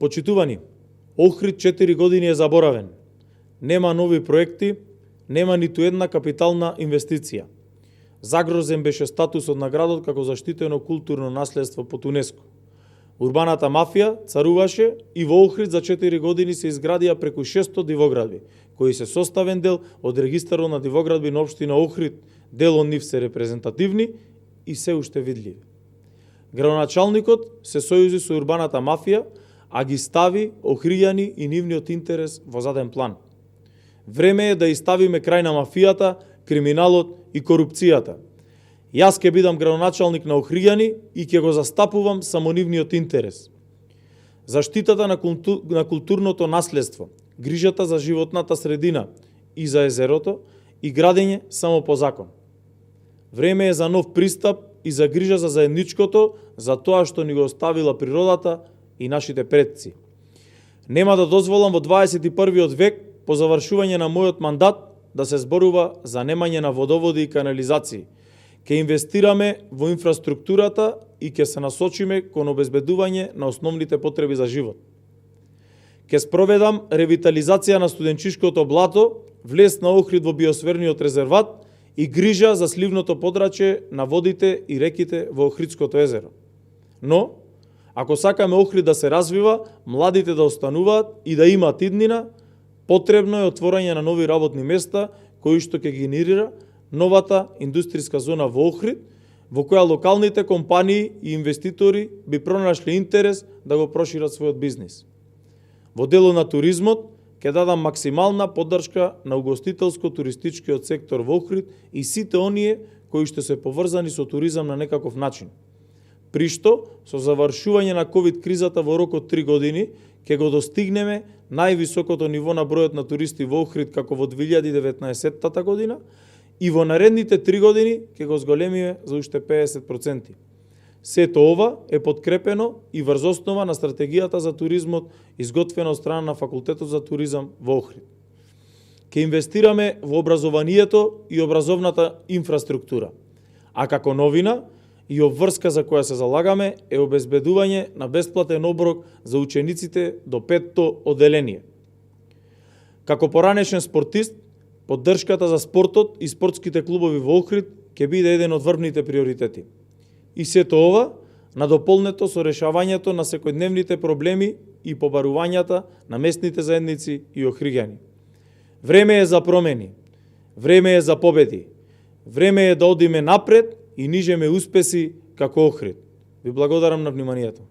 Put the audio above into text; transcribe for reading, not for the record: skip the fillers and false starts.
Почитувани, Охрид 4 години е заборавен. Нема нови проекти, нема ниту една капитална инвестиција. Загрозен беше статусот на градот како заштитено културно наследство под УНЕСКО. Урбаната мафија царуваше и во Охрид за 4 години се изградија преку 600 дивоградби, кои се составен дел од регистарот на дивоградби на општина Охрид. Дел од нив се репрезентативни и се уште видливи. Градоначалникот се сојузи со урбаната мафија, а ги стави охријани и нивниот интерес во заден план. Време е да изставиме крај на мафијата, криминалот и корупцијата. Јас ќе бидам градоначалник на Охријани и ќе го застапувам само нивниот интерес. Заштитата на културното наследство, грижата за животната средина и за езерото и градење само по закон. Време е за нов пристап и за грижа за заедничкото, за тоа што ни го оставила природата и нашите предци. Нема да дозволам во 21. век, по завршување на мојот мандат, да се зборува за немање на водоводи и канализации. Ке инвестираме во инфраструктурата и ке се насочиме кон обезбедување на основните потреби за живот. Ке спроведам ревитализација на студенчишкото блато, влез на Охрид во биосферниот резерват и грижа за сливното подрачје на водите и реките во Охридското езеро. Но, ако сакаме Охрид да се развива, младите да остануваат и да имаат иднина, потребно е отворање на нови работни места, кои што ќе генерира новата индустријска зона во Охрид, во која локалните компании и инвеститори би пронашли интерес да го прошират својот бизнис. Во дело на туризмот ќе дадам максимална поддршка на угостителско-туристичкиот сектор во Охрид и сите оние кои што се поврзани со туризам на некаков начин. При што, со завршување на ковид кризата во рок од 3 години, ќе го достигнеме највисокото ниво на бројот на туристи во Охрид како во 2019 година и во наредните 3 години ќе го зголемиме за уште 50%. Сето ова е подкрепено и врз основа на стратегијата за туризмот изготвена од страна на Факултетот за туризам во Охрид. Ке инвестираме во образованието и образовната инфраструктура, а како новина и обврска за која се залагаме е обезбедување на бесплатен оброк за учениците до 5-то одделение. Како поранешен спортист, поддршката за спортот и спортските клубови во Охрид ќе биде еден од врвните приоритети. И сето ова надополнето со решавањето на секојдневните проблеми и побарувањата на местните заедници и охриѓани. Време е за промени, време е за победи, време е да одиме напред и нижеме успеси како Охрид. Ви благодарам на вниманието.